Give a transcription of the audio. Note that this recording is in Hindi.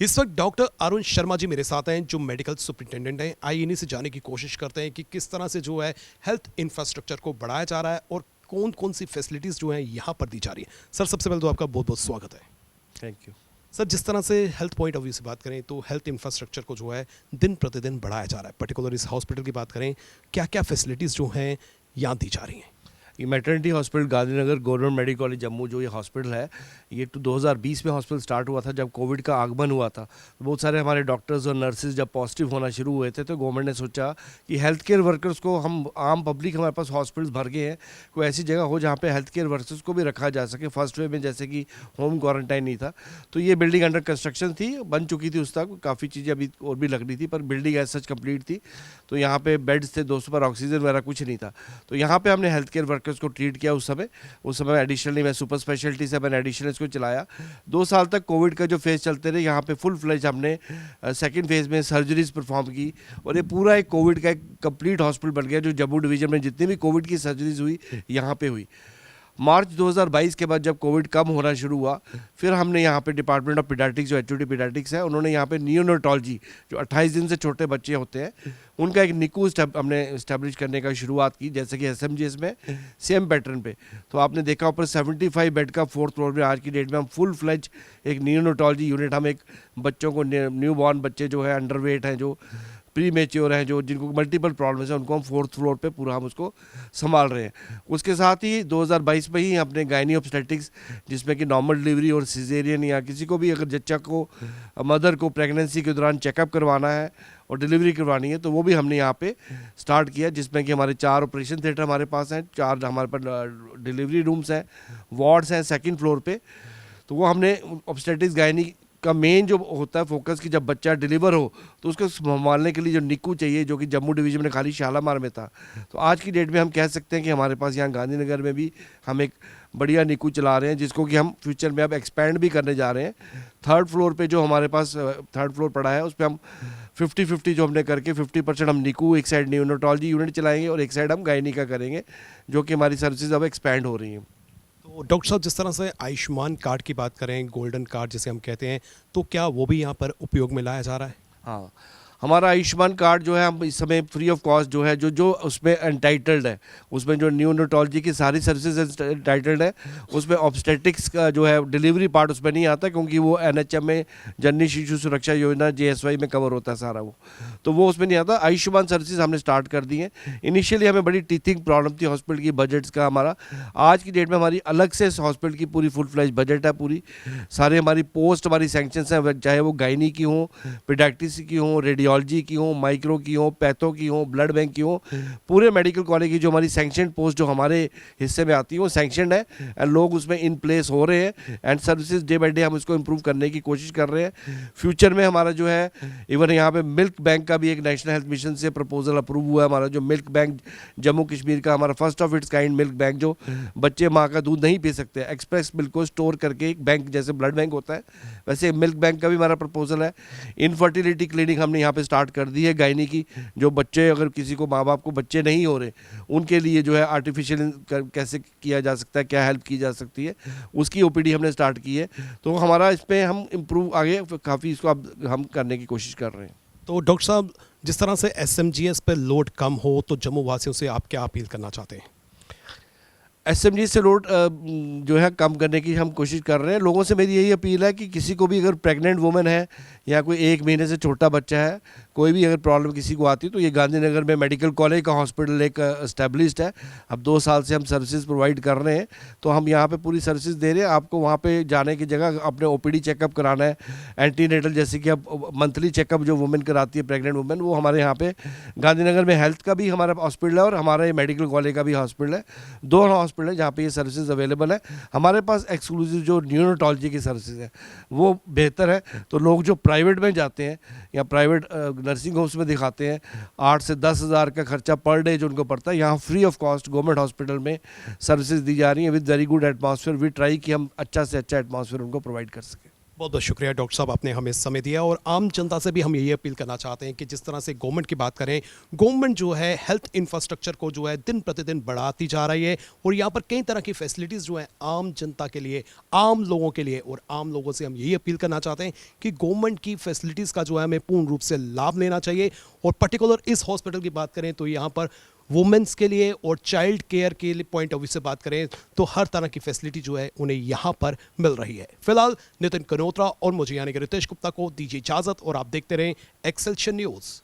इस वक्त डॉक्टर अरुण शर्मा जी मेरे साथ हैं जो मेडिकल सुपरिटेंडेंट हैं। आइए इन्हीं से जानने की कोशिश करते हैं कि किस तरह से जो है हेल्थ इंफ्रास्ट्रक्चर को बढ़ाया जा रहा है और कौन कौन सी फैसिलिटीज़ जो हैं यहाँ पर दी जा रही है। सर सबसे पहले तो आपका बहुत बहुत स्वागत है। थैंक यू सर जिस तरह से हेल्थ पॉइंट ऑफ व्यू से बात करें तो हेल्थ इंफ्रास्ट्रक्चर को जो है दिन प्रतिदिन बढ़ाया जा रहा है। पर्टिकुलर इस हॉस्पिटल की बात करें, क्या क्या फैसिलिटीज़ जो हैं यहाँ दी जा रही हैं। ये maternity hospital Gandhinagar government medical college Jammu जो ये हॉस्पिटल है, ये 2020 में हॉस्पिटल स्टार्ट हुआ था जब कोविड का आगमन हुआ था। तो बहुत सारे हमारे डॉक्टर्स और नर्सेज जब पॉजिटिव होना शुरू हुए थे तो गवर्नमेंट ने सोचा कि हेल्थ केयर वर्कर्स को, हम आम पब्लिक हमारे पास हॉस्पिटल्स भर गए हैं, कोई ऐसी जगह हो जहाँ पे हेल्थ केयर वर्कर्स को भी रखा जा सके। फर्स्ट वे में जैसे कि होम क्वारंटाइन नहीं था, तो ये बिल्डिंग अंडर कंस्ट्रक्शन थी, बन चुकी थी उस तक, काफ़ी चीज़ें अभी और भी लगनी थी, पर बिल्डिंग एज सच कंप्लीट थी। तो यहाँ पे बेड्स थे 200 पर, ऑक्सीजन वगैरह कुछ नहीं था। तो यहाँ पे हमने हेल्थ केयर वर्कर्स को ट्रीट किया उस समय एडिशनली मैं सुपर स्पेशलिटी से मैंने एडिशनल इसको चलाया। 2 साल तक कोविड का जो फेज चलते रहे, यहाँ पे फुल फ्लेज हमने सेकंड फेज में सर्जरीज परफॉर्म की और ये पूरा एक कोविड का एक कंप्लीट हॉस्पिटल बन गया। जो जम्मू डिवीजन में जितनी भी कोविड की सर्जरीज हुई यहाँ पे हुई। मार्च 2022 के बाद जब कोविड कम होना शुरू हुआ, फिर हमने यहाँ पे डिपार्टमेंट ऑफ पीडियाट्रिक्स जो एचओडी पीडियाट्रिक्स है, उन्होंने यहाँ पे नियोनेटोलॉजी जो 28 दिन से छोटे बच्चे होते हैं उनका एक निकू हमने इस्टेब्लिश करने का शुरुआत की, जैसे कि एसएमजीएस में सेम पैटर्न पे। तो आपने देखा ऊपर 75 बेड का 4th फ्लोर में आज की डेट में हम फुल फ्लेज एक नियोनेटोलॉजी यूनिट, हम एक बच्चों को, न्यू बॉर्न बच्चे जो है अंडरवेट हैं, जो प्री मेच्योर हैं, जो जिनको मल्टीपल प्रॉब्लम्स हैं, उनको हम 4th फ्लोर पे पूरा हम उसको संभाल रहे हैं। उसके साथ ही 2022 में ही अपने गायनी ऑब्स्टेटिक्स, जिसमें कि नॉर्मल डिलीवरी और सिजेरियन या किसी को भी अगर बच्चा को, मदर को प्रेगनेंसी के दौरान चेकअप करवाना है और डिलीवरी करवानी है, तो वो भी हमने यहाँ पे स्टार्ट किया, जिसमें कि हमारे 4 ऑपरेशन थिएटर हमारे पास हैं, 4 हमारे पास डिलीवरी रूम्स हैं, वार्ड्स हैं 2nd फ्लोर पे। तो वो हमने ऑब्स्टेटिक्स गायनी का मेन जो होता है फोकस, कि जब बच्चा डिलीवर हो तो उसको संभालने के लिए जो निकू चाहिए, जो कि जम्मू डिवीजन में खाली शालामार में था। तो आज की डेट में हम कह सकते हैं कि हमारे पास यहाँ गांधीनगर में भी हम एक बढ़िया निकू चला रहे हैं, जिसको कि हम फ्यूचर में अब एक्सपैंड भी करने जा रहे हैं। 3rd फ्लोर पे जो हमारे पास 3rd फ्लोर पड़ा है, उस पर हम 50-50 जो हमने करके 50% हम निकू, एक साइड न्यूनेटोलॉजी यूनिट चलाएंगे और एक साइड हम गायनी का करेंगे, जो कि हमारी सर्विसेज अब एक्सपैंड हो रही हैं। तो डॉक्टर साहब जिस तरह से आयुष्मान कार्ड की बात करें, गोल्डन कार्ड जिसे हम कहते हैं, तो क्या वो भी यहाँ पर उपयोग में लाया जा रहा है। हाँ, हमारा आयुष्मान कार्ड जो है, हम इस समय फ्री ऑफ कॉस्ट जो है, जो उसमें एंटाइटल्ड है, उसमें जो न्यूनेटोलॉजी की सारी सर्विसेज एंटाइटल्ड है, उसमें ऑब्स्टेटिक्स का जो है डिलीवरी पार्ट उसमें नहीं आता, क्योंकि वो एनएचएम में जननी शिशु सुरक्षा योजना जेएसवाई में कवर होता है सारा वो, तो वो उसमें नहीं आता। आयुष्मान सर्विसेज हमने स्टार्ट कर दी हैं। इनिशियली हमें बड़ी टीथिंग प्रॉब्लम थी हॉस्पिटल की, बजट्स का हमारा। आज की डेट में हमारी अलग से हॉस्पिटल की पूरी फुल फ्लैश बजट है, पूरी सारे हमारी पोस्ट हमारी सैंक्शंस हैं, चाहे वो गायनी की हो, पीडियाट्रिक्स की हो, रेडियोलॉजी की हो, माइक्रो की हो, पैथो की हो, ब्लड बैंक की हो, पूरे मेडिकल कॉलेज की जो हमारी सैंक्शन पोस्ट जो हमारे हिस्से में आती है वो सैंक्शन है एंड लोग उसमें इन प्लेस हो रहे हैं and services day by day हम इसको इम्प्रूव करने की कोशिश कर रहे हैं। फ्यूचर में हमारा जो है, इवन यहाँ पे मिल्क बैंक का भी एक नेशनल हेल्थ मिशन से प्रपोजल अप्रूव हुआ है। हमारा जो मिल्क बैंक जम्मू कश्मीर का, हमारा first of its kind milk bank, जो बच्चे माँ का दूध नहीं पी सकते, एक्सप्रेस मिल्क को स्टोर करके, एक बैंक जैसे ब्लड बैंक होता है वैसे मिल्क बैंक का भी हमारा प्रपोजल है। इनफर्टिलिटी क्लिनिक हमने यहाँ पे स्टार्ट कर दी है गायनी की, जो बच्चे, अगर किसी को, माँ बाप को बच्चे नहीं हो रहे, उनके लिए जो है आर्टिफिशियल कैसे किया जा सकता है, क्या हेल्प की जा सकती है, उसकी ओपीडी हमने स्टार्ट की है। तो हमारा इस पर हम इम्प्रूव आगे काफ़ी इसको अब हम करने की कोशिश कर रहे हैं। तो डॉक्टर साहब जिस तरह से एसएमजीएस पे लोड कम हो, तो जम्मू वासियों से आप क्या अपील करना चाहते हैं। एसएमजी से लोड जो है कम करने की हम कोशिश कर रहे हैं। लोगों से मेरी यही अपील है कि किसी को भी अगर प्रेग्नेंट वुमेन है या कोई 1 महीने से छोटा बच्चा है, कोई भी अगर प्रॉब्लम किसी को आती है, तो ये गांधीनगर में मेडिकल कॉलेज का हॉस्पिटल एक एस्टेब्लिश्ड है। अब 2 साल से हम सर्विसेज प्रोवाइड कर रहे हैं, तो हम यहाँ पे पूरी सर्विसेज दे रहे हैं। आपको वहाँ पे जाने की जगह अपने ओपीडी चेकअप कराना है, एंटीनेटल जैसे कि अब मंथली चेकअप जो वुमेन कराती है, प्रेग्नेंट वुमेन, वो हमारे यहाँ पे गांधीनगर में हेल्थ का भी हमारा हॉस्पिटल है और हमारा ये मेडिकल कॉलेज का भी हॉस्पिटल है। 2 हॉस्पिटल है जहाँ पे ये सर्विसेज अवेलेबल है। हमारे पास एक्सक्लूसिव जो न्यूरोटोलॉजी की सर्विसेज है वो बेहतर है। तो लोग जो प्राइवेट में जाते हैं या प्राइवेट नर्सिंग होम्स में दिखाते हैं, 8 से 10 हज़ार का खर्चा पर डे जो उनको पड़ता है, यहाँ free of cost government hospital में सर्विसेज दी जा रही हैं with very good atmosphere. We try कि हम अच्छा से अच्छा एटमॉस्फेयर उनको प्रोवाइड कर सकें। बहुत बहुत शुक्रिया डॉक्टर साहब, आपने हमें समय दिया। और आम जनता से भी हम यही अपील करना चाहते हैं कि जिस तरह से गवर्नमेंट की बात करें, गवर्नमेंट जो है हेल्थ इंफ्रास्ट्रक्चर को जो है दिन प्रतिदिन बढ़ाती जा रही है और यहाँ पर कई तरह की फैसिलिटीज़ जो है आम जनता के लिए, आम लोगों के लिए, और आम लोगों से हम यही अपील करना चाहते हैं कि गवर्नमेंट की फैसिलिटीज़ का जो है हमें पूर्ण रूप से लाभ लेना चाहिए। और पर्टिकुलर इस हॉस्पिटल की बात करें तो यहाँ पर वुमेंस के लिए और चाइल्ड केयर के लिए पॉइंट ऑफ व्यू से बात करें तो हर तरह की फैसिलिटी जो है उन्हें यहाँ पर मिल रही है। फिलहाल नितिन कनोत्रा और मुझे यानी कि रितेश गुप्ता को दीजिए इजाजत और आप देखते रहें एक्सेल्शन न्यूज़।